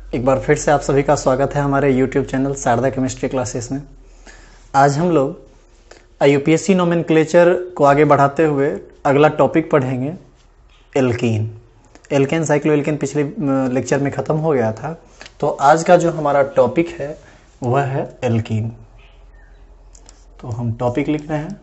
एक बार फिर से आप सभी का स्वागत है हमारे YouTube channel Sharada chemistry classes में। आज हम लोग IUPAC नोमेनक्लेचर को आगे बढ़ाते हुए अगला टॉपिक पढ़ेंगे एल्कीन। एल्केन साइक्लोएल्केन पिछले लेक्चर में ख़त्म हो गया था, तो आज का जो हमारा टॉपिक है वह है एल्कीन। तो हम टॉपिक लिख रहे हैं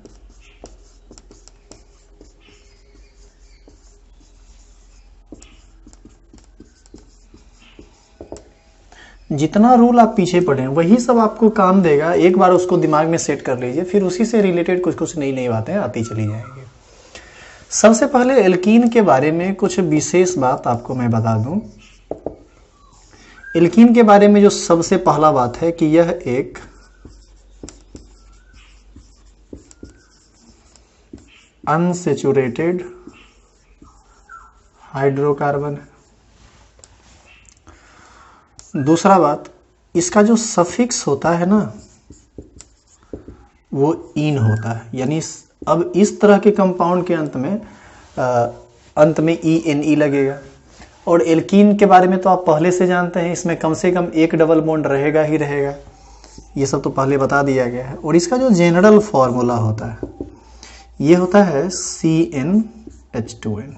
जितना रूल आप पीछे पढ़े वही सब आपको काम देगा। एक बार उसको दिमाग में सेट कर लीजिए, फिर उसी से रिलेटेड कुछ कुछ नई नई बातें आती चली जाएंगी। सबसे पहले एल्कीन के बारे में कुछ विशेष बात आपको मैं बता दूं। एल्कीन के बारे में जो सबसे पहला बात है कि यह एक अनसैचुरेटेड हाइड्रोकार्बन है। दूसरा बात, इसका जो सफिक्स होता है ना वो इन होता है, यानी अब इस तरह के कंपाउंड के अंत में ENE लगेगा। और एल्कीन के बारे में तो आप पहले से जानते हैं, इसमें कम से कम एक डबल बॉन्ड रहेगा ही रहेगा, ये सब तो पहले बता दिया गया है। और इसका जो जनरल फॉर्मूला होता है ये होता है CnH2n।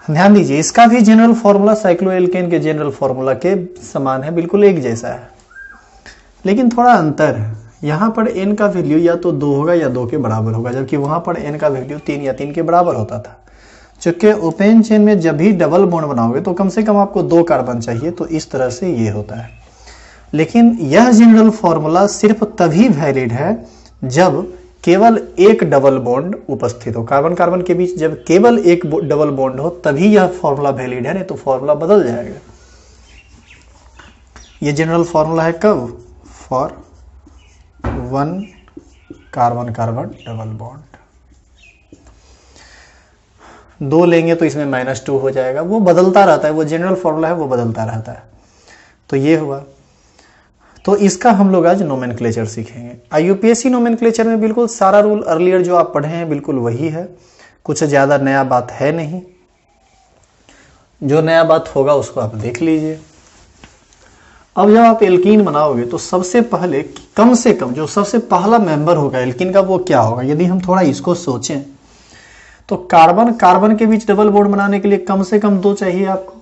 ध्यान दीजिए, इसका भी जनरल फॉर्मूला साइक्लोएल्केन के जनरल फॉर्मूला के समान है, बिल्कुल एक जैसा है, लेकिन थोड़ा अंतर है। यहां पर n का वैल्यू या तो 2 होगा या 2 के बराबर होगा, जबकि वहां पर n का वैल्यू 3 या 3 के बराबर होता था। चूंकि ओपन चेन में जब भी डबल बॉन्ड बनाओगे तो कम से कम आपको 2 कार्बन चाहिए, तो इस तरह से ये होता है। लेकिन यह जनरल फॉर्मूला सिर्फ तभी वैलिड है जब केवल एक डबल बॉन्ड उपस्थित हो। कार्बन कार्बन के बीच जब केवल एक डबल बॉन्ड हो तभी यह फॉर्मूला वैलिड है, नहीं तो फॉर्मूला बदल जाएगा। यह जनरल फॉर्मूला है कब? For 1 carbon carbon double bond. 2 लेंगे तो इसमें -2 हो जाएगा, वो बदलता रहता है, वो जनरल फॉर्मूला है, वो बदलता रहता है। तो ये हुआ। तो इसका हम लोग आज नोमेनक्लेचर सीखेंगे। IUPAC नोमेनक्लेचर में बिल्कुल सारा रूल अर्लियर जो आप पढ़े हैं बिल्कुल वही है, कुछ ज़्यादा नया बात है नहीं। जो नया बात होगा उसको आप देख लीजिए। अब जब आप एल्कीन बनाओगे तो सबसे पहले कम से कम जो सबसे पहला मेंबर होगा एल्कीन का वो क्या होगा? यदि हम थोड़ा इसको सोचें तो कार्बन कार्बन के बीच डबल बॉन्ड बनाने के लिए कम से कम 2 चाहिए आपको।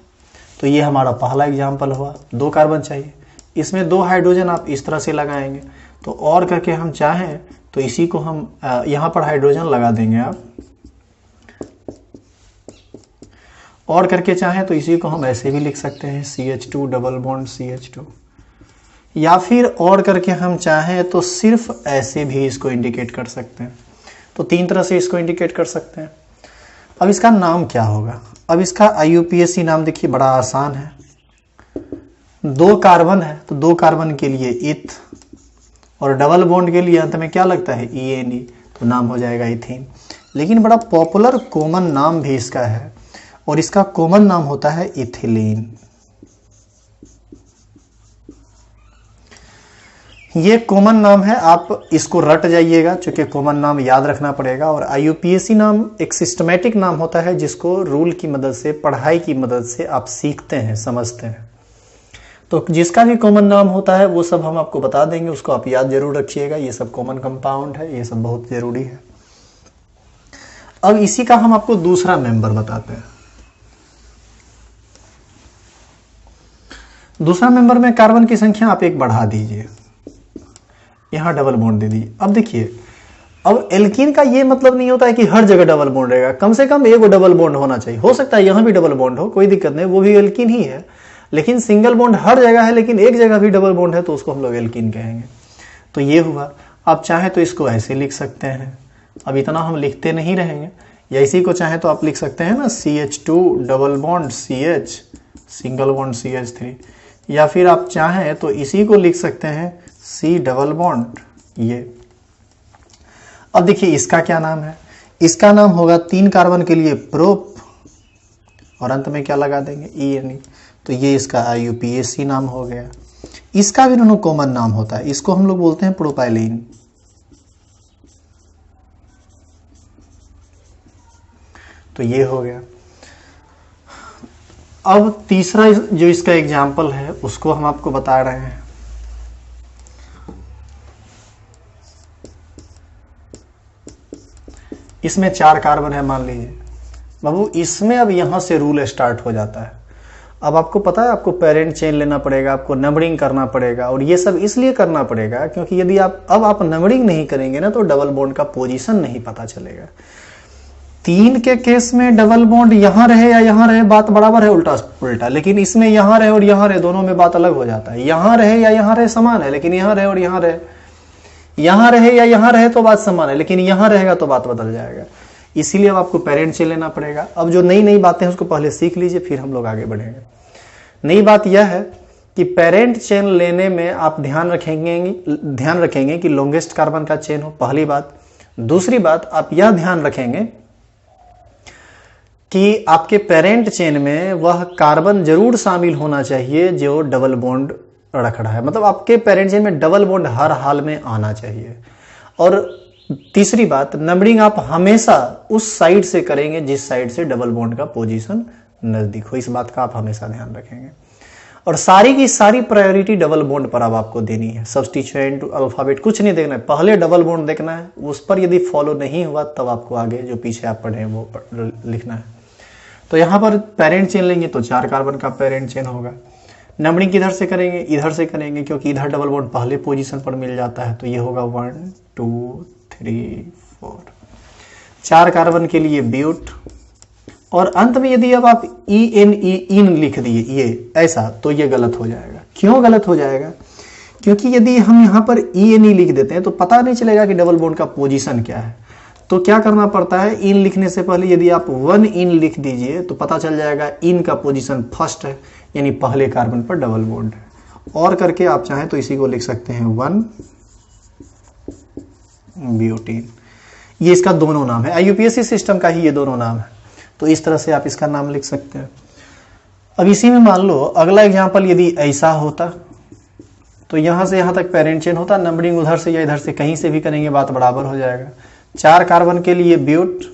तो ये हमारा पहला एग्जाम्पल हुआ, 2 कार्बन चाहिए। इसमें 2 हाइड्रोजन आप इस तरह से लगाएंगे, तो और करके हम चाहें तो इसी को हम यहां पर हाइड्रोजन लगा देंगे आप, और करके चाहें तो इसी को हम ऐसे भी लिख सकते हैं CH2 डबल बॉन्ड CH2, या फिर और करके हम चाहें तो सिर्फ ऐसे भी इसको इंडिकेट कर सकते हैं। तो 3 तरह से इसको इंडिकेट कर सकते हैं। अब इसका नाम क्या होगा? अब इसका IUPAC नाम देखिए बड़ा आसान है। 2 कार्बन है तो 2 कार्बन के लिए इथ, और डबल बॉन्ड के लिए अंत में क्या लगता है? ENE, तो नाम हो जाएगा इथीन। लेकिन बड़ा पॉपुलर कॉमन नाम भी इसका है, और इसका कॉमन नाम होता है इथिलीन। ये कॉमन नाम है, आप इसको रट जाइएगा, चूंकि कॉमन नाम याद रखना पड़ेगा। और IUPAC नाम एक सिस्टमैटिक नाम होता है जिसको रूल की मदद से, पढ़ाई की मदद से आप सीखते हैं, समझते हैं। तो जिसका भी कॉमन नाम होता है वो सब हम आपको बता देंगे, उसको आप याद जरूर रखिएगा। ये सब कॉमन कंपाउंड है, ये सब बहुत जरूरी है। अब इसी का हम आपको दूसरा मेंबर बताते हैं। दूसरा मेंबर में कार्बन की संख्या आप 1 बढ़ा दीजिए, यहां डबल बॉन्ड दे दीजिए। अब देखिए, अब एल्कीन का ये मतलब नहीं होता है कि हर जगह डबल बॉन्ड रहेगा, कम से कम 1 डबल बॉन्ड होना चाहिए। हो सकता है यहां भी डबल बॉन्ड हो, कोई दिक्कत नहीं, वो भी एल्कीन ही है। लेकिन सिंगल बॉन्ड हर जगह है, लेकिन एक जगह भी डबल बॉन्ड है तो उसको हम लोग एल्कीन कहेंगे। तो ये हुआ। आप चाहे तो इसको ऐसे लिख सकते हैं, अब इतना हम लिखते नहीं रहेंगे, या इसी को चाहे तो आप लिख सकते हैं ना CH2 double bond CH single bond CH3, या फिर आप चाहें तो इसी को लिख सकते हैं C डबल बॉन्ड ये। अब देखिए इसका क्या नाम है? इसका नाम होगा 3 कार्बन के लिए प्रोप, और अंत में क्या लगा देंगे? ENE। तो ये इसका IUPAC नाम हो गया। इसका भी दोनों कॉमन नाम होता है, इसको हम लोग बोलते हैं प्रोपाइलीन। तो ये हो गया। अब तीसरा जो इसका एग्जाम्पल है उसको हम आपको बता रहे हैं। इसमें 4 कार्बन है मान लीजिए बाबू, इसमें अब यहां से रूल स्टार्ट हो जाता है। अब आपको पता है आपको पेरेंट चेन लेना पड़ेगा, आपको नंबरिंग करना पड़ेगा, और ये सब इसलिए करना पड़ेगा क्योंकि यदि आप नंबरिंग नहीं करेंगे ना तो डबल बॉन्ड का पोजीशन नहीं पता चलेगा। 3 के केस में डबल बॉन्ड यहां रहे या यहां रहे बात बराबर है, उल्टा उल्टा, लेकिन इसमें यहां रहे और यहां रहे दोनों में बात अलग हो जाता है। यहां रहे या यहां रहे समान है, लेकिन यहां रहे और यहां रहे, यहां रहे या यहां रहे तो बात समान है, लेकिन यहां रहेगा तो बात बदल जाएगा। इसीलिए अब आपको पेरेंट चेन लेना पड़ेगा। अब जो नई नई बातें हैं उसको पहले सीख लीजिए, फिर हम लोग आगे बढ़ेंगे। नई बात यह है कि पेरेंट चेन लेने में आप ध्यान रखेंगे कि लॉन्गेस्ट कार्बन का चेन हो, पहली बात। दूसरी बात आप यह ध्यान रखेंगे कि आपके पेरेंट चेन में वह कार्बन जरूर शामिल होना चाहिए जो डबल बॉन्ड रख रहा है, मतलब आपके पेरेंट चेन में डबल बॉन्ड हर हाल में आना चाहिए। और तीसरी बात, नंबरिंग आप हमेशा उस साइड से करेंगे जिस साइड से डबल बॉन्ड का पोजीशन नजदीक हो, इस बात का आप हमेशा ध्यान रखेंगे। और सारी की सारी प्रायोरिटी डबल बॉन्ड पर अब आपको देनी है, सब्स्टिट्यूएंट अल्फाबेट कुछ नहीं देखना है, पहले डबल बॉन्ड देखना है। उस पर यदि फॉलो नहीं हुआ तब आपको आगे जो पीछे आप पढ़े वो लिखना है। तो यहां पर पेरेंट चेन लेंगे तो 4 कार्बन का पेरेंट चेन होगा। नंबरिंग किधर से करेंगे, इधर से करेंगे, क्योंकि इधर डबल बॉन्ड पहले पोजीशन पर मिल जाता है। तो ये होगा 1 2 3 4, 4 कार्बन के लिए ब्यूट। और अंत में यदि अब आप इन लिख दिए ये ऐसा, तो ये गलत हो जाएगा। क्यों गलत हो जाएगा? क्योंकि यदि हम यहां पर ई लिख देते हैं तो पता नहीं चलेगा कि डबल बॉन्ड का पोजीशन क्या है। तो क्या करना पड़ता है, इन लिखने से पहले यदि आप 1 इन लिख दीजिए तो पता चल जाएगा इन का पोजीशन फर्स्ट है, यानी पहले कार्बन पर डबल बॉन्ड है। और करके आप चाहें तो इसी को लिख सकते हैं 1 ब्यूटीन। ये इसका दोनों नाम है, आईयूपीएसी सिस्टम का ही ये दोनों नाम है। तो इस तरह से आप इसका नाम लिख सकते हैं। अब इसी में मान लो अगला एग्जांपल यदि ऐसा होता तो यहां से यहां तक पेरेंट चेन होता, नंबरिंग उधर से या इधर से कहीं से भी करेंगे बात बराबर हो जाएगा। 4 कार्बन के लिए ब्यूट,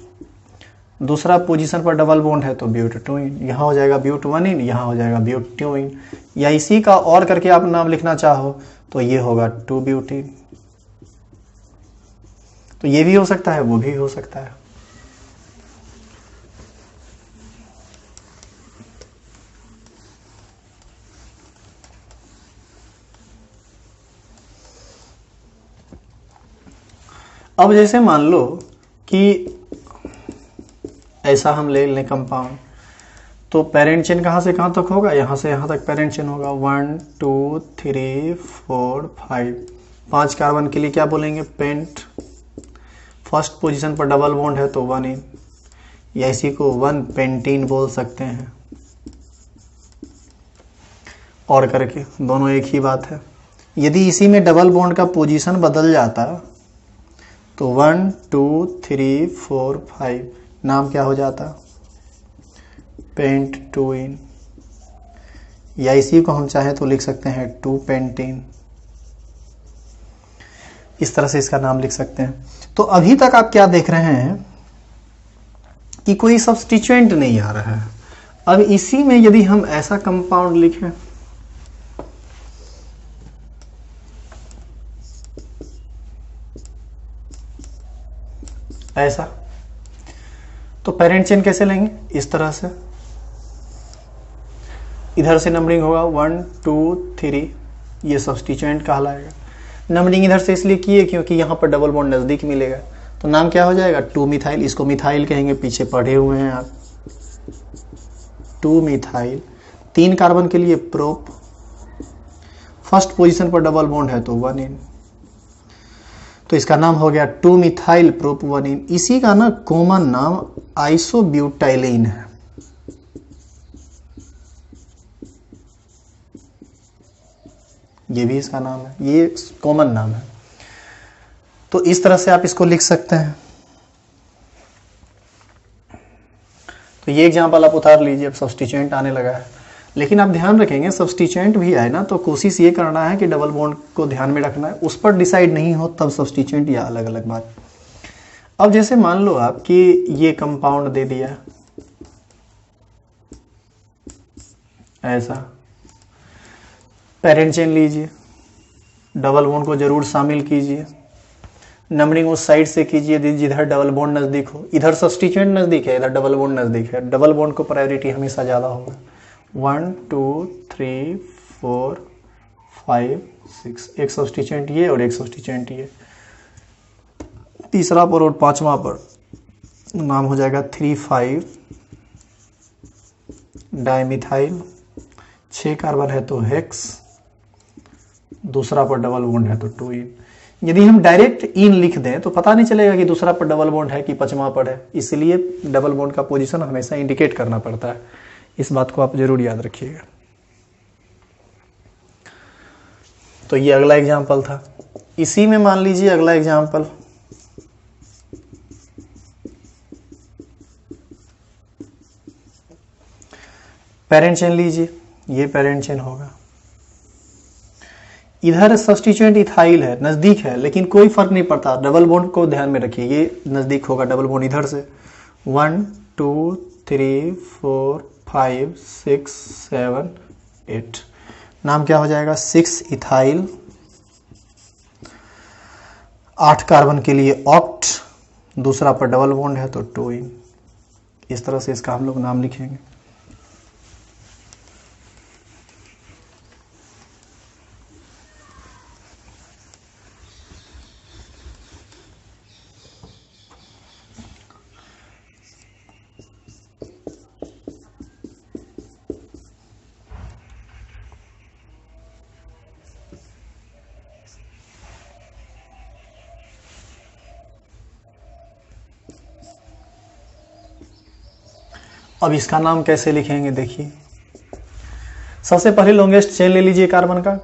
दूसरा पोजीशन पर डबल बॉन्ड है तो ब्यूट 2 इन, यहां हो जाएगा ब्यूट 1 इन, यहां हो जाएगा ब्यूट 2 इन। या इसी का और करके आप नाम लिखना चाहो तो ये होगा 2 ब्यूटीन। तो ये भी हो सकता है, वो भी हो सकता है। अब जैसे मान लो कि ऐसा हम ले लें कंपाउंड, तो पेरेंट चेन कहां से कहां तक होगा, यहां से यहां तक पेरेंट चेन होगा 1 2 3 4 5। 5 कार्बन के लिए क्या बोलेंगे, पेंट। फर्स्ट पोजीशन पर डबल बॉन्ड है तो 1 इन, या इसी को 1 पेंटीन बोल सकते हैं। और करके दोनों एक ही बात है। यदि इसी में डबल बॉन्ड का पोजीशन बदल जाता तो 1 2 3 4 5 नाम क्या हो जाता, पेंट 2 इन, या इसी को हम चाहें तो लिख सकते हैं 2 पेंटीन। इस तरह से इसका नाम लिख सकते हैं। तो अभी तक आप क्या देख रहे हैं कि कोई सब्स्टिट्यूएंट नहीं आ रहा है। अब इसी में यदि हम ऐसा कंपाउंड लिखें, ऐसा, तो पेरेंट चेन कैसे लेंगे, इस तरह से। इधर से नंबरिंग होगा 1 2 3, ये सब्स्टिट्यूएंट कहलाएगा। नंबरिंग इधर से इसलिए किए क्योंकि यहां पर डबल बॉन्ड नजदीक मिलेगा, तो नाम क्या हो जाएगा 2 मिथाइल। इसको मिथाइल कहेंगे, पीछे पढ़े हुए हैं आप। 2 मिथाइल। 3 कार्बन के लिए प्रोप, फर्स्ट पोजीशन पर डबल बॉन्ड है तो 1 इन, तो इसका नाम हो गया 2 मिथाइल प्रोप 1 इन। इसी का ना कॉमन नाम आइसोब्यूटाइलिन है। ये भी इसका नाम है, ये कॉमन नाम है। तो इस तरह से आप इसको लिख सकते हैं। तो ये एग्जांपल आप उतार लीजिए। अब सब्स्टिट्यूएंट आने लगा है, लेकिन आप ध्यान रखेंगे सब्स्टिट्यूएंट भी आए ना तो कोशिश ये करना है कि डबल बॉन्ड को ध्यान में रखना है, उस पर डिसाइड नहीं हो तब सब्स्टिट्यूएंट, या अलग अलग बात। अब जैसे मान लो आप कि ये कंपाउंड दे दिया, ऐसा। पेरेंट चेन लीजिए, डबल बॉन्ड को जरूर शामिल कीजिए, नंबरिंग उस साइड से कीजिए जिधर डबल बॉन्ड नजदीक हो। इधर सब्स्टिट्यूएंट नजदीक है, इधर डबल बॉन्ड नजदीक है, डबल बॉन्ड को प्रायोरिटी हमेशा ज्यादा होगा। 1 2 3 4 5 6, एक सब्स्टिट्यूएंट ये और एक सब्स्टिट्यूएंट ये। तीसरा पर और पांचवा पर नाम हो जाएगा 3,5 डाइमिथाइल। 6 कार्बन है तो हेक्स, दूसरा पर डबल बॉन्ड है तो 2 इन। यदि हम डायरेक्ट इन लिख दें तो पता नहीं चलेगा कि दूसरा पर डबल बॉन्ड है कि पांचवा पर है, इसलिए डबल बॉन्ड का पोजीशन हमेशा इंडिकेट करना पड़ता है। इस बात को आप जरूर याद रखिएगा। तो ये अगला एग्जाम्पल था। इसी में मान लीजिए अगला एग्जाम्पल, पेरेंट चेन लीजिए, ये पेरेंट चेन होगा। इधर सब्स्टिट्यूएंट इथाइल है, नजदीक है, लेकिन कोई फर्क नहीं पड़ता। डबल बॉन्ड को ध्यान में रखिए, ये नजदीक होगा डबल बॉन्ड इधर से। 1 2 3 4 5 6 7 8, नाम क्या हो जाएगा? 6 इथाइल। 8 कार्बन के लिए ऑक्ट, दूसरा पर डबल बॉन्ड है तो 2 इन। इस तरह से इसका हम लोग नाम लिखेंगे। अब इसका नाम कैसे लिखेंगे देखिए। सबसे पहले लॉन्गेस्ट चेन ले लीजिए कार्बन का,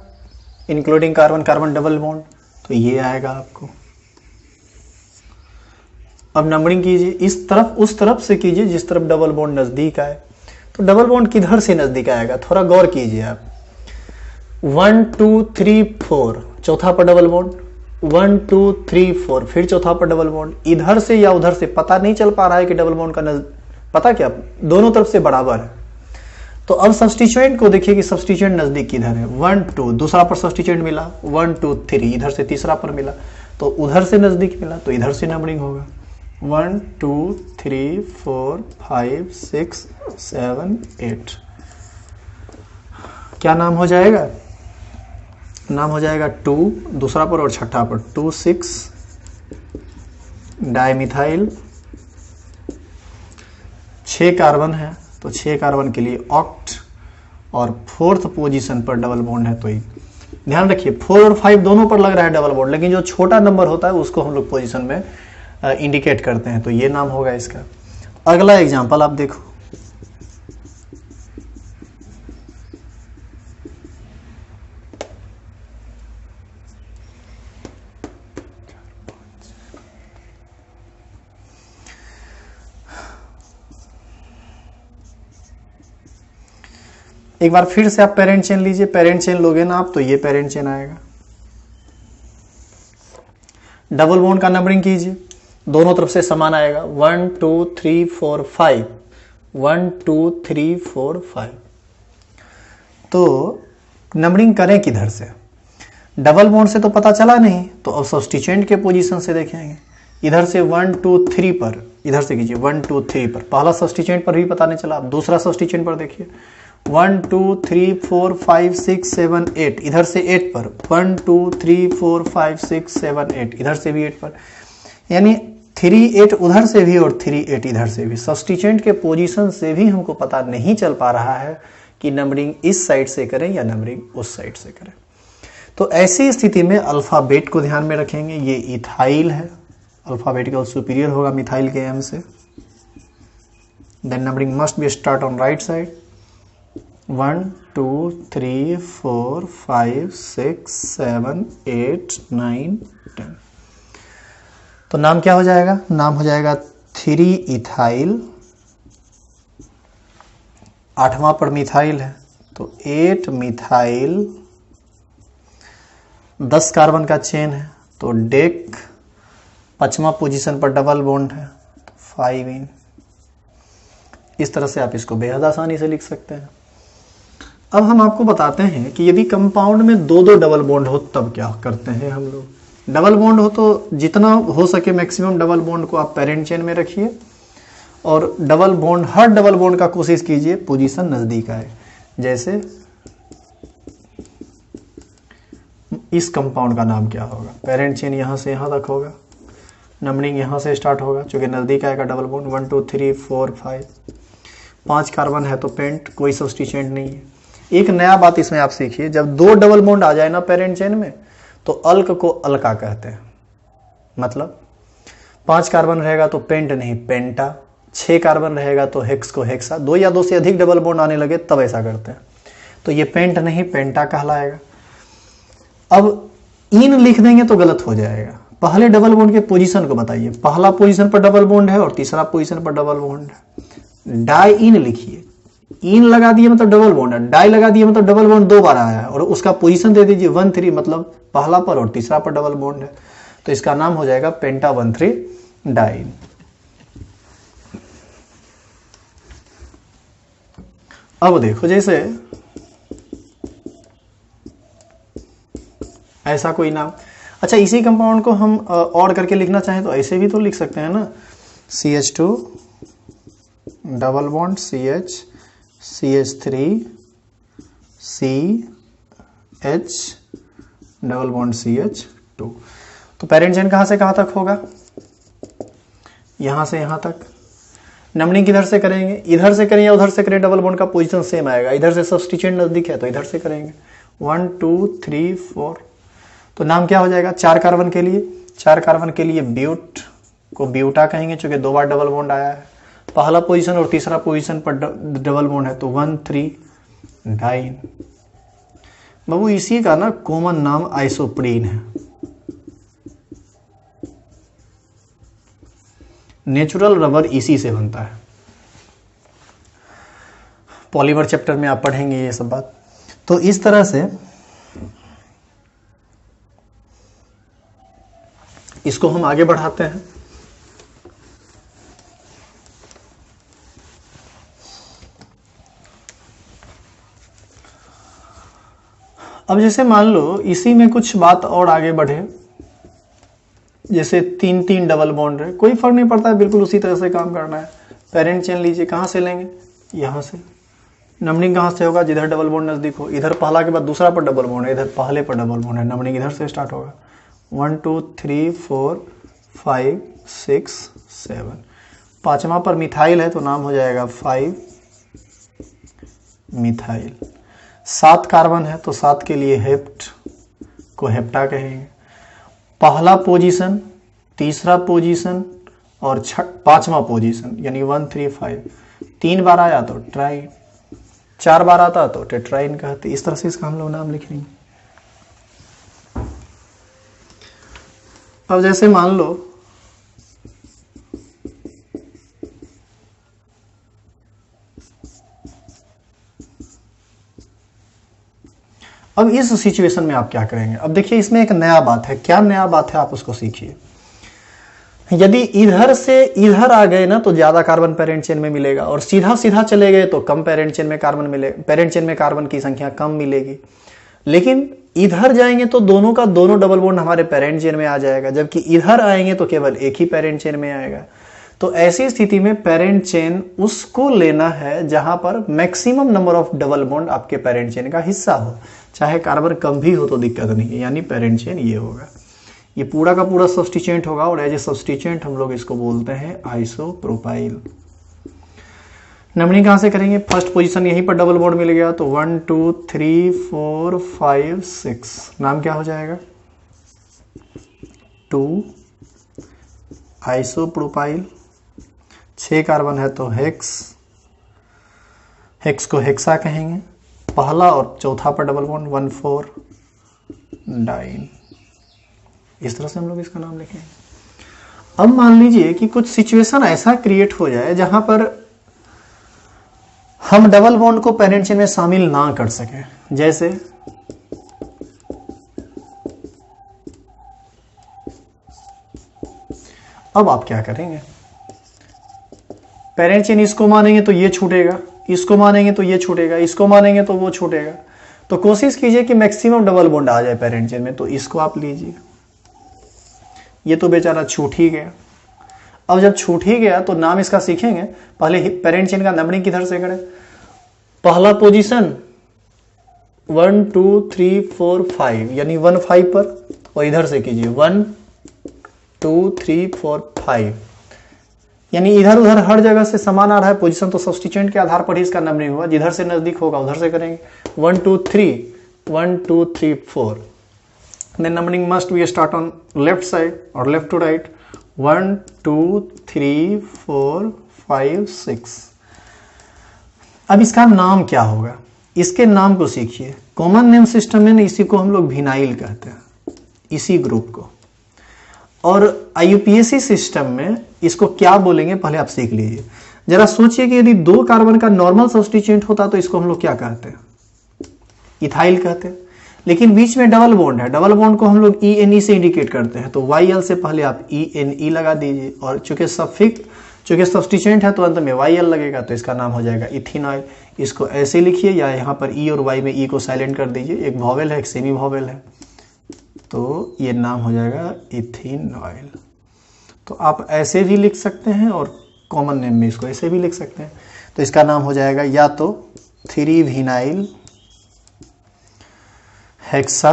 including carbon carbon double bond, तो ये आएगा आपको। अब नंबरिंग कीजिए, इस तरफ उस तरफ से कीजिए जिस तरफ डबल बॉन्ड नजदीक आए। तो डबल बॉन्ड किधर से नजदीक आएगा, थोड़ा गौर कीजिए आप। 1 2 3 4, चौथा पर डबल बॉन्ड। 1 2 3 4, फिर चौथा पर डबल बॉन्ड। इधर से या उधर से पता नहीं चल पा रहा है कि डबल बॉन्ड का पता क्या, दोनों तरफ से बराबर है। तो अब सब्स्टिट्यूएंट को देखिए कि सब्स्टिट्यूएंट नजदीक किधर है। 1 2, दूसरा पर सब्स्टिट्यूएंट मिला। 1 2 3, इधर से तीसरा पर मिला, तो उधर से नजदीक मिला, तो इधर से नंबरिंग होगा। 1 2 3 4 5 6 7 8। क्या नाम हो जाएगा? नाम हो जाएगा 2, दूसरा पर और छठा पर 2 6 डाइमिथाइल। 6 कार्बन है तो 6 कार्बन के लिए ऑक्ट, और 4th पोजीशन पर डबल बॉन्ड है तो एक। ध्यान रखिए 4 और 5 दोनों पर लग रहा है डबल बॉन्ड, लेकिन जो छोटा नंबर होता है उसको हम लोग पोजीशन में इंडिकेट करते हैं, तो ये नाम होगा इसका। अगला एग्जांपल आप देखो। एक बार फिर से आप पेरेंट चेन लीजिए, पेरेंट चेन लोगे ना आप तो ये पेरेंट चेन आएगा। डबल बॉन्ड का नंबरिंग कीजिए, दोनों तरफ से समान आएगा। 1 2 3 4 5, 1 2 3 4 5। तो नंबरिंग करें किधर से? डबल बॉन्ड से तो पता चला नहीं, तो अब सब्स्टिट्यूएंट के पोजीशन से देखेंगे। इधर से 1 2 3 पर, इधर से कीजिए 1 2 3 पर। पहला सब्स्टिट्यूएंट पर भी पता नहीं चला, अब दूसरा सब्स्टिट्यूएंट पर देखिए। 1 2 3 4 5 6 7 8, इधर से 8 पर। 1 2 3 4 5 6 7 8, इधर से भी 8 पर। यानी 3 8 उधर से भी और 3 8 इधर से भी। सब्स्टिट्यूएंट के पोजीशन से भी हमको पता नहीं चल पा रहा है कि नंबरिंग इस साइड से करें या नंबरिंग उस साइड से करें। तो ऐसी स्थिति में अल्फाबेट को ध्यान में रखेंगे। ये इथाइल है, अल्फाबेटिकल सुपीरियर होगा मिथाइल के एम से। Then numbering must be start on right side. 1 2 3 4 5 6 7 8 9 10। तो नाम क्या हो जाएगा? नाम हो जाएगा 3 इथाइल। 8वां पर मिथाइल है तो 8 मिथाइल। 10 कार्बन का चेन है तो डेक। 5वां पोजीशन पर डबल बॉन्ड है तो 5 इन। इस तरह से आप इसको बेहद आसानी से लिख सकते हैं। अब हम आपको बताते हैं कि यदि कंपाउंड में दो दो डबल बॉन्ड हो तब क्या करते हैं हम लोग। डबल बॉन्ड हो तो जितना हो सके मैक्सिमम डबल बॉन्ड को आप पेरेंट चेन में रखिए और डबल बॉन्ड, हर डबल बॉन्ड का कोशिश कीजिए पोजीशन नजदीक आए। जैसे इस कंपाउंड का नाम क्या होगा, पेरेंट चेन यहां से यहां तक होगा, नंबरिंग यहां से स्टार्ट होगा क्योंकि नजदीक आएगा डबल बॉन्ड। 1 2 3 4 5, 5 कार्बन है तो पेंट, कोई सब्स्टिट्यूएंट नहीं है। एक नया बात इसमें आप सीखिए, जब दो डबल बॉन्ड आ जाए ना पेरेंट चेन में तो अल्क को अल्का कहते हैं। मतलब 5 कार्बन रहेगा तो पेंट नहीं पेंटा, 6 कार्बन रहेगा तो हेक्स को हेक्सा, 2 या 2 से अधिक डबल बॉन्ड आने लगे तब ऐसा करते हैं। तो ये पेंट नहीं पेंटा कहलाएगा। अब इन लिख देंगे तो गलत हो जाएगा। पहले डबल बॉन्ड के पोजीशन को बताइए, पहला पोजीशन पर डबल बॉन्ड है और तीसरा पोजीशन पर डबल बॉन्ड है। डाई इन लिखिए, इन लगा दिए मतलब डबल बॉन्ड है, डाई लगा दिए मतलब डबल बॉन्ड 2 बार आया है और उसका पोजीशन दे दीजिए 1 3, मतलब पहला पर और तीसरा पर डबल बॉन्ड है, तो इसका नाम हो जाएगा पेंटा 1 3 डाइन। अब देखो जैसे ऐसा कोई नाम, अच्छा इसी कंपाउंड को हम और करके लिखना चाहें तो ऐसे भी तो लिख सकते हैं ना, CH2 double bond CH, CH3 CH double bond CH2। तो पेरेंट चेन कहां से कहां तक होगा, यहां से यहां तक। नंबरिंग किधर से करेंगे, इधर से करें या उधर से करें, डबल बॉन्ड का पोजीशन सेम आएगा। इधर से सब्स्टिट्यूएंट नजदीक है तो इधर से करेंगे। 1 2 3 4, तो नाम क्या हो जाएगा 4 कार्बन के लिए, 4 कार्बन के लिए ब्यूट को ब्यूटा कहेंगे क्योंकि 2 बार डबल बॉन्ड आया है। पहला पोजीशन और तीसरा पोजीशन पर डबल बॉन्ड है तो 1 3 डाइन। बाबू इसी का ना कॉमन नाम आइसोप्रीन है। नेचुरल रबर इसी से बनता है। पॉलीमर चैप्टर में आप पढ़ेंगे ये सब बात। तो इस तरह से इसको हम आगे बढ़ाते हैं। अब जैसे मान लो इसी में कुछ बात और आगे बढ़े, जैसे 3 3 डबल बॉन्ड है, कोई फर्क नहीं पड़ता है, बिल्कुल उसी तरह से काम करना है। पेरेंट चेन लीजिए, कहां से लेंगे, यहां से। नंबरिंग कहां से होगा, जिधर डबल बॉन्ड नजदीक हो। इधर पहला के बाद दूसरा पर डबल बॉन्ड है, इधर पहले पर डबल बॉन्ड है, नंबरिंग इधर से स्टार्ट होगा। 1 2 3 4 5 6 7, पांचवा पर मिथाइल है तो नाम हो जाएगा 5 मिथाइल। 7 कार्बन है तो 7 के लिए हेप्ट को हेप्टा कहेंगे। पहला पोजीशन, तीसरा पोजीशन और पांचवा पोजीशन यानी 1 3 5, 3 बार आया तो ट्राइन, 4 बार आता तो टेट्राइन कहते। इस तरह से इसका हम लोग नाम लिखेंगे। अब जैसे मान लो अब इस सिचुएशन में आप क्या करेंगे। अब देखिए इसमें एक नया बात है, क्या नया बात है आप उसको सीखिए। यदि इधर से इधर आ गए ना तो ज्यादा कार्बन पेरेंट चेन में मिलेगा और सीधा सीधा चले गए तो कम पेरेंट चेन में कार्बन मिलेगा, पेरेंट चेन में कार्बन की संख्या कम मिलेगी। लेकिन इधर जाएंगे तो दोनों का दोनों डबल बॉन्ड हमारे पेरेंट चेन में आ जाएगा, जबकि इधर आएंगे तो केवल एक ही पेरेंट चेन में आएगा। तो ऐसी स्थिति में पेरेंट चेन उसको लेना है जहां पर maximum number of double bond आपके पेरेंट चेन का हिस्सा हो, चाहे कार्बन कम भी हो तो दिक्कत नहीं है, यानी पेरेंट चेन ये होगा। ये पूरा का पूरा सब्स्टिट्यूएंट होगा और एज ए सब्स्टिट्यूएंट हम लोग इसको बोलते हैं आइसोप्रोपाइल। नंबरिंग कहां से करेंगे, फर्स्ट पोजीशन यहीं पर डबल बॉन्ड मिल गया तो 1 2 3 4 5 6, नाम क्या हो जाएगा 2 आइसोप्रोपाइल। 6 कार्बन है तो हेक्स, हेक्स को हेक्सा कहेंगे। पहला और चौथा पर डबल बॉन्ड 1 4 डाइन। इस तरह से हम लोग इसका नाम लिखेंगे। अब मान लीजिए कि कुछ सिचुएशन ऐसा क्रिएट हो जाए जहां पर हम डबल बॉन्ड को पेरेंट चेन में शामिल ना कर सके। जैसे अब आप क्या करेंगे, पेरेंट चेन इसको मानेंगे तो ये छूटेगा, इसको मानेंगे तो ये छूटेगा, इसको मानेंगे तो वो छूटेगा। तो कोशिश कीजिए कि मैक्सिमम डबल बॉन्ड आ जाए पेरेंट चेन में। तो इसको आप लीजिए, ये तो बेचारा छूट ही गया। अब जब छूट ही गया तो नाम इसका सीखेंगे। पहले पेरेंट चेन का नंबरिंग किधर से करें? पहला पोजीशन 1 2 3 4 5 यानी 1 5 पर, और इधर से कीजिए 1 2 3 4 5 यानी इधर उधर हर जगह से समान आ रहा है पोजीशन। तो सब्स्टिट्यूएंट के आधार पर ही इसका नंबरिंग होगा, जिधर से नजदीक होगा उधर से करेंगे। 1 2 3 1 2 3 4 then numbering must be start on left side और लेफ्ट टू राइट। 1 2 3 4 5 6। अब इसका नाम क्या होगा? इसके नाम को सीखिए। कॉमन नेम सिस्टम में ना इसी को हम लोग विनाइल कहते हैं, इसी ग्रुप को। और आईयूपीएसी सिस्टम में इसको क्या बोलेंगे पहले आप सीख लीजिए। जरा सोचिए कि यदि 2 कार्बन का नॉर्मल सब्स्टिट्यूएंट होता तो इसको हम लोग क्या कहते हैं? इथाइल कहते हैं। लेकिन बीच में डबल बॉन्ड है, डबल बॉन्ड को हम लोग ENE से इंडिकेट करते हैं। तो YL से पहले आप ENE लगा दीजिए, और चूंकि सब्स्टिट्यूएंट है तो अंत में YL लगेगा, तो इसका नाम हो जाएगा इथेनॉइल। इसको ऐसे लिखिए, या यहाँ पर E और Y में E को साइलेंट कर दीजिए। एक वॉवेल है, एक सेमी वॉवेल है, तो ये नाम हो जाएगा इथेनॉइल। तो आप ऐसे भी लिख सकते हैं और कॉमन नेम में इसको ऐसे भी लिख सकते हैं। तो इसका नाम हो जाएगा या तो 3 विनाइल हेक्सा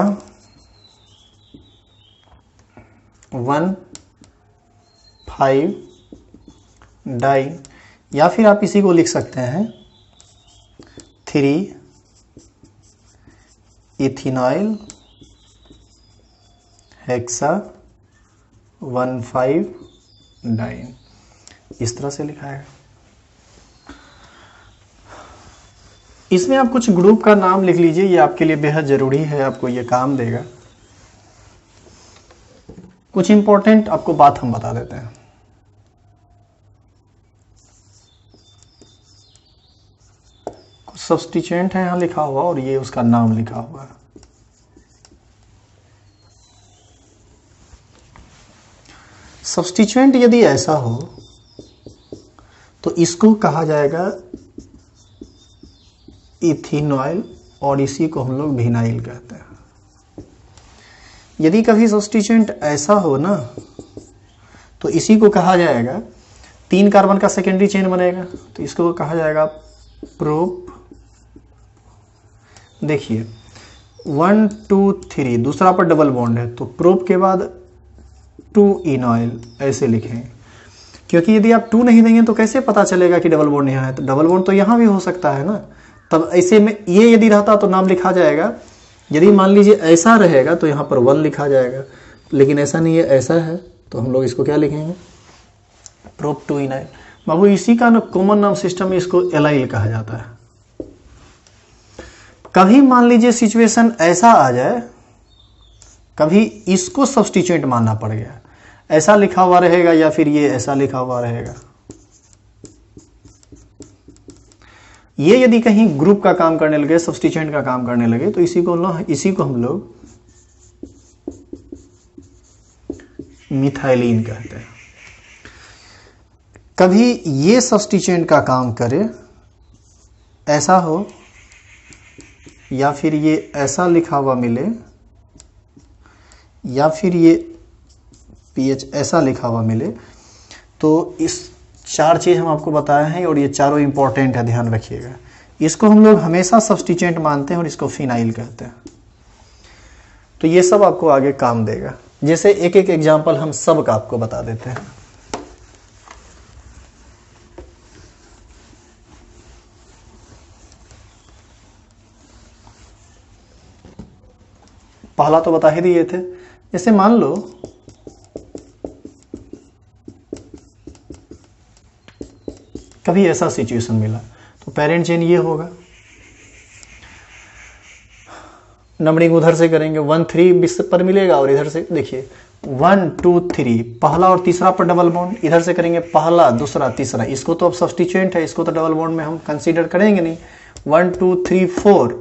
1 5 डाइन, या फिर आप इसी को लिख सकते हैं 3 इथेनॉइल हेक्सा 1 5 डाइन। इस तरह से लिखा है। इसमें आप कुछ ग्रुप का नाम लिख लीजिए, ये आपके लिए बेहद जरूरी है, आपको ये काम देगा। कुछ इंपॉर्टेंट आपको बात हम बता देते हैं। कुछ सब्स्टिट्यूएंट है यहां लिखा हुआ, और ये उसका नाम लिखा हुआ है। सब्स्टिट्यूएंट यदि ऐसा हो तो इसको कहा जाएगा इथेनॉइल, और इसी को हम लोग विनाइल कहते हैं। यदि कभी सब्स्टिट्यूएंट ऐसा हो ना तो इसी को कहा जाएगा, 3 कार्बन का सेकेंडरी चेन बनेगा तो इसको कहा जाएगा प्रोप। देखिए 1 2 3 दूसरा पर डबल बॉन्ड है, तो प्रोप के बाद 2 इनॉइल ऐसे लिखेंगे। क्योंकि यदि आप 2 नहीं देंगे तो कैसे पता चलेगा कि डबल बॉन्ड यहाँ है? तो डबल बॉन्ड तो यहाँ भी हो सकता है ना। तब ऐसे में ये यदि रहता तो नाम लिखा जाएगा। यदि मान लीजिए ऐसा रहेगा तो यहाँ पर 1 लिखा जाएगा, लेकिन ऐसा नहीं है, ऐसा है, तो हम लोग इसको क्या लिखेंगे? प्रोप 2 इनाइल। बाबू इसी का ना कॉमन नाम सिस्टम में इसको एलाइल कहा जाता है। कभी मान लीजिए सिचुएशन ऐसा आ जाए, कभी इसको सब्स्टिट्यूएंट मानना पड़ गया, ऐसा लिखा हुआ रहेगा या फिर ये ऐसा लिखा हुआ रहेगा। ये यदि कहीं ग्रुप का काम करने लगे, सब्स्टिट्यूएंट का काम करने लगे, तो इसी को हम लोग मिथाइलिन कहते हैं। कभी ये सब्स्टिट्यूएंट का काम करे, ऐसा हो, या फिर ये ऐसा लिखा हुआ मिले, या फिर ये पीएच ऐसा लिखा हुआ मिले, तो इस 4 चीज हम आपको बताए हैं, और ये चारों इंपॉर्टेंट है, ध्यान रखिएगा। इसको हम लोग हमेशा सब्स्टिट्यूएंट मानते हैं और इसको फिनाइल कहते हैं। तो ये सब आपको आगे काम देगा। जैसे एक एक एग्जांपल हम सब का आपको बता देते हैं। पहला तो बता ही दिए थे। जैसे मान लो कभी ऐसा सिचुएशन मिला, तो पेरेंट चेन ये होगा, नंबरिंग उधर से करेंगे 1 3 पर मिलेगा, और इधर से देखिए 1 2 3 पहला और तीसरा पर डबल बॉन्ड, इधर से करेंगे पहला दूसरा तीसरा। इसको तो अब सब्स्टिट्यूएंट है, इसको तो डबल बॉन्ड में हम कंसीडर करेंगे नहीं। 1 2 3 4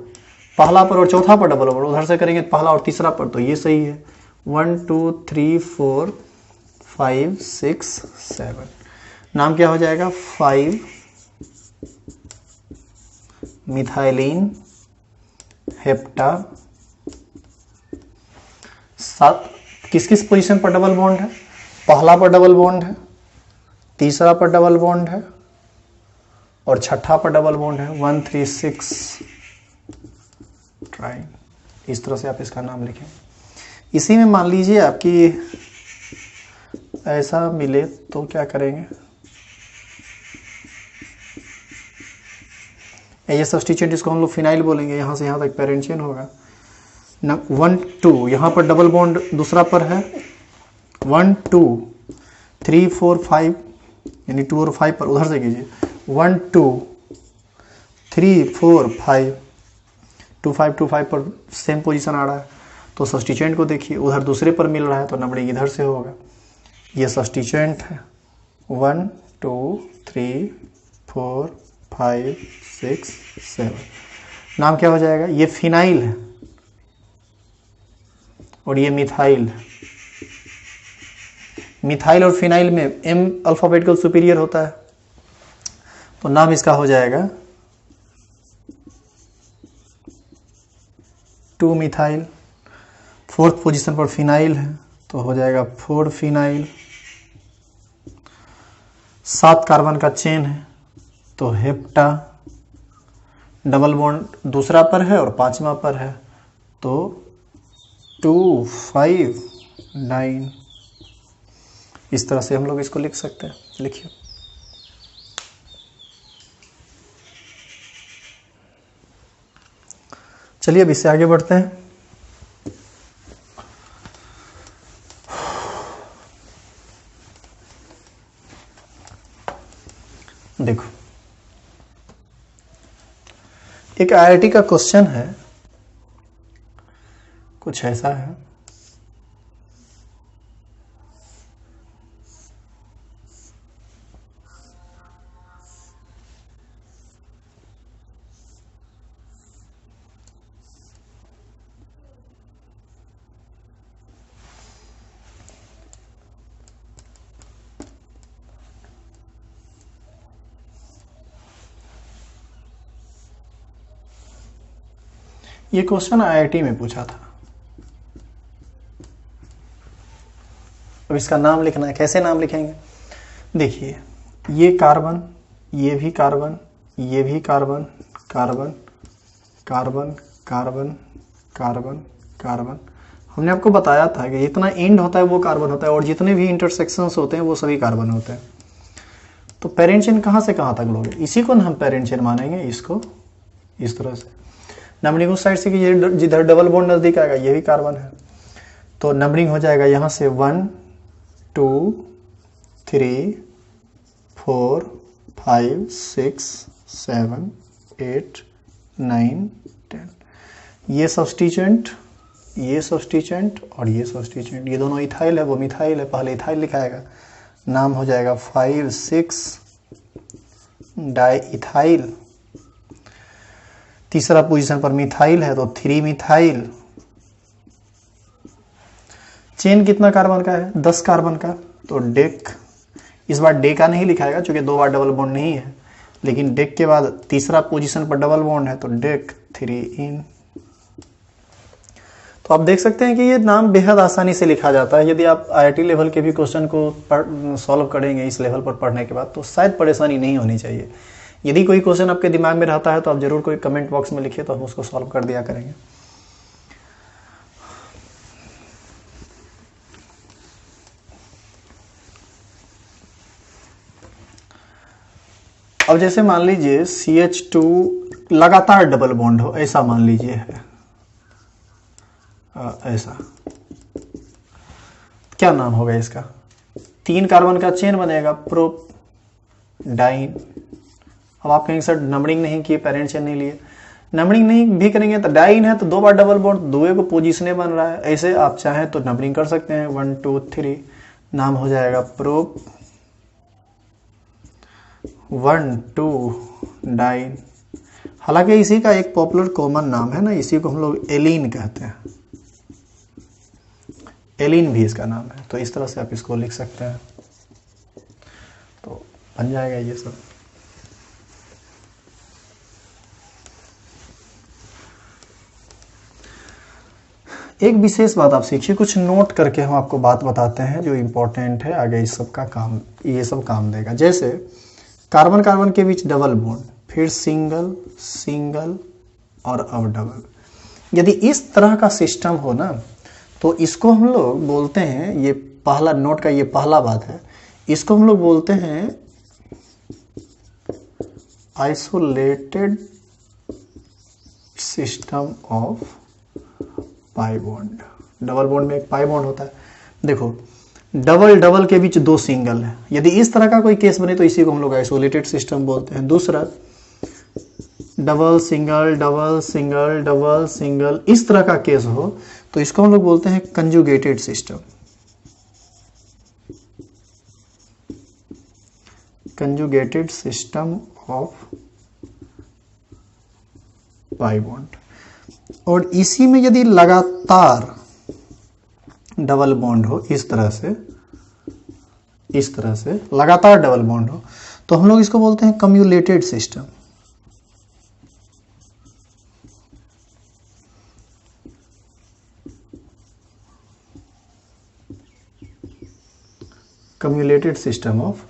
पहला पर और चौथा पर डबल बॉन्ड, उधर से करेंगे पहला और तीसरा पर, तो ये सही है। 1 2 3 4 5 6 7 नाम क्या हो जाएगा? 5 मिथाइलिन, हेप्टा। सात किस किस पोजीशन पर डबल बॉन्ड है? पहला पर डबल बॉन्ड है, तीसरा पर डबल बॉन्ड है और छठा पर डबल बॉन्ड है। 1 3 6 ट्राई। इस तरह से आप इसका नाम लिखें। इसी में मान लीजिए आपकी ऐसा मिले तो क्या करेंगे? ये सब्स्टिट्यूएंट, इसको हम लोग फिनाइल बोलेंगे। यहां से यहां तक पेरेंट चेन होगा। 1 2 यहां पर डबल बॉन्ड दूसरा पर है। 1 2 3 4 5 यानी 2 और 5 पर उधर से कीजिए। 1 2 3 4 5 2 5 2 5 पर सेम पोजीशन आ रहा है, तो सब्स्टिट्यूएंट को देखिए, उधर दूसरे पर मिल रहा है तो नंबरिंग इधर से होगा। ये सब्स्टिट्यूएंट है। 1 2 3 4 5 6 7। नाम क्या हो जाएगा? ये फिनाइल है और ये मिथाइल है। मिथाइल और फिनाइल में एम अल्फाबेटिकल सुपीरियर होता है, तो नाम इसका हो जाएगा 2 मिथाइल। फोर्थ पोजीशन पर फिनाइल है तो हो जाएगा 4 फिनाइल। 7 कार्बन का चेन है तो हेप्टा। डबल बॉन्ड दूसरा पर है और पांचवा पर है तो 2 5 9। इस तरह से हम लोग इसको लिख सकते हैं। लिखिए। चलिए अब इससे आगे बढ़ते हैं। देखो, एक आईआईटी का क्वेश्चन है, कुछ ऐसा है। ये क्वेश्चन आईआईटी में पूछा था। अब इसका नाम लिखना है। कैसे नाम लिखेंगे? देखिए, ये कार्बन, ये भी कार्बन, ये भी carbon, carbon carbon carbon carbon carbon. हमने आपको बताया था कि जितना एंड होता है वो कार्बन होता है और जितने भी इंटरसेक्शंस होते हैं वो सभी कार्बन होते हैं। तो पेरेंट चेन कहाँ से कहाँ तक लोगे? इसी को हम पेरेंट चेन मानेंगे, इसको इस तरह से। नंबरिंग उस साइड से कि जिधर डबल बॉन्ड नजदीक आएगा ये भी कार्बन है, तो नंबरिंग हो जाएगा यहां से 1 2 3 4 5 6 7 8 9 10। ये सब्स्टिट्यूएंट, ये सब्स्टिट्यूएंट और ये सब्स्टिट्यूएंट, ये दोनों इथाइल है, वो मिथाइल है। पहले इथाइल लिखाएगा, नाम हो जाएगा 5 6 डाई इथाइल। तीसरा पोजीशन पर मिथाइल है तो 3 मिथाइल। चेन कितना कार्बन का है? 10 कार्बन का, तो डेक। इस बार डे का नहीं लिखाएगा क्योंकि 2 बार डबल बॉन्ड नहीं है, लेकिन डेक के बाद तीसरा पोजीशन पर डबल बॉन्ड है तो डेक 3 इन। तो आप देख सकते हैं कि ये नाम बेहद आसानी से लिखा जाता है। यदि आप आईआईटी लेवल के भी क्वेश्चन को सॉल्व करेंगे इस लेवल पर पढ़ने के बाद तो शायद परेशानी नहीं होनी चाहिए। यदि कोई क्वेश्चन आपके दिमाग में रहता है तो आप जरूर कोई कमेंट बॉक्स में लिखिए, तो हम उसको सॉल्व कर दिया करेंगे। अब जैसे मान लीजिए CH2 लगातार डबल बॉन्ड हो, ऐसा मान लीजिए है, ऐसा क्या नाम होगा इसका? 3 कार्बन का चेन बनेगा, प्रोप डाइन। अब आप कहेंगे सर नंबरिंग नहीं किए, पेरेंट चेन नहीं लिए। नंबरिंग नहीं भी करेंगे तो डाइन है तो 2 बार डबल बॉन्ड, दुए को पोजीशने बन रहा है। ऐसे आप चाहें तो नंबरिंग कर सकते हैं 1 2 3। नाम हो जाएगा प्रोप 1 2 डाइन। हालांकि इसी का एक पॉपुलर कॉमन नाम है ना, इसी को हम लोग एलीन कहते हैं। एलीन भी इसका नाम है, तो इस तरह से आप इसको लिख सकते हैं, तो बन जाएगा ये सब। एक विशेष बात आप सीखिए, कुछ नोट करके हम आपको बात बताते हैं जो इम्पोर्टेंट है, आगे इस सब का काम, ये सब काम देगा। जैसे कार्बन कार्बन के बीच डबल बॉन्ड, फिर सिंगल सिंगल और अब डबल। यदि इस तरह का सिस्टम हो ना तो इसको हम लोग बोलते हैं, ये पहला नोट का ये पहला बात है, इसको हम लोग बोलते हैं isolated system of pi bond. Double bond में एक पाई बॉन्ड होता है। देखो डबल डबल के बीच दो सिंगल है, यदि इस तरह का कोई केस बने तो इसी को हम लोग आइसोलेटेड सिस्टम बोलते हैं। दूसरा double single double single double single, इस तरह का केस हो तो इसको हम लोग बोलते हैं conjugated system. Conjugated system of pi bond. और इसी में यदि लगातार डबल बॉन्ड हो, इस तरह से लगातार डबल बॉन्ड हो तो हम लोग इसको बोलते हैं cumulated system. Cumulated system of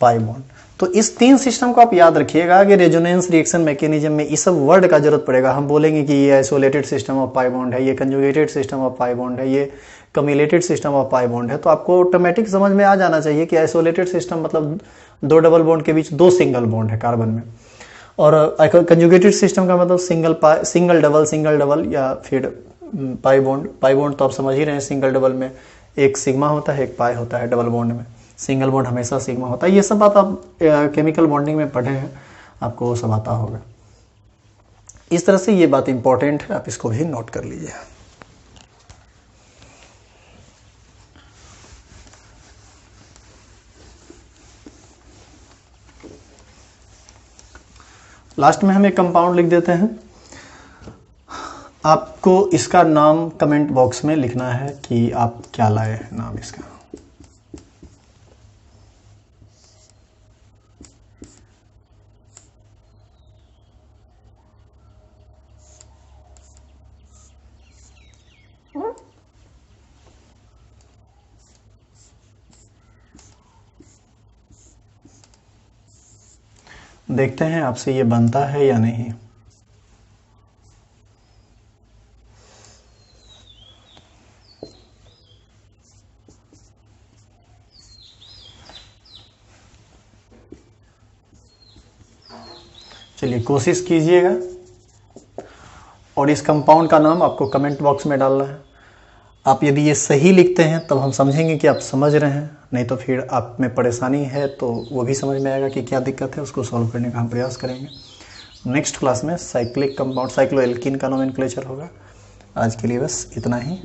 pi bond. तो इस तीन सिस्टम को आप याद रखिएगा कि रेजोनेंस रिएक्शन मैकेनिज्म में इस सब वर्ड का जरूरत पड़ेगा। हम बोलेंगे कि ये isolated system of pi bond है, ये conjugated system of pi bond है, ये कम्युलेटेड सिस्टम ऑफ पाई बॉन्ड है, तो आपको ऑटोमेटिक समझ में आ जाना चाहिए कि आइसोलेटेड सिस्टम मतलब दो डबल बॉन्ड के बीच दो सिंगल बॉन्ड है कार्बन में, और कंजुगेटेड सिस्टम का मतलब सिंगल डबल या फिर पाई बॉन्ड तो आप समझ ही रहे हैं, सिंगल डबल में एक सिग्मा होता है, एक पाई होता है, डबल बॉन्ड में सिंगल बॉन्ड हमेशा सिग्मा होता है। ये सब बात आप केमिकल बॉन्डिंग में पढ़े हैं, आपको वो सब आता होगा। इस तरह से ये बात इंपॉर्टेंट है, आप इसको भी नोट कर लीजिए। लास्ट में हम एक कंपाउंड लिख देते हैं। आपको इसका नाम कमेंट बॉक्स में लिखना है कि आप क्या लाए हैं नाम इसका। देखते हैं आपसे ये बनता है या नहीं। चलिए कोशिश कीजिएगा, और इस कंपाउंड का नाम आपको कमेंट बॉक्स में डालना है। आप यदि ये सही लिखते हैं तब हम समझेंगे कि आप समझ रहे हैं, नहीं तो फिर आप में परेशानी है तो वो भी समझ में आएगा कि क्या दिक्कत है, उसको सॉल्व करने का हम प्रयास करेंगे। नेक्स्ट क्लास में साइक्लिक कंपाउंड साइक्लोएल्कीन का नोमेनक्लेचर होगा। आज के लिए बस इतना ही।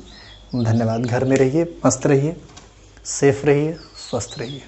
धन्यवाद। घर में रहिए, मस्त रहिए, सेफ रहिए, स्वस्थ रहिए।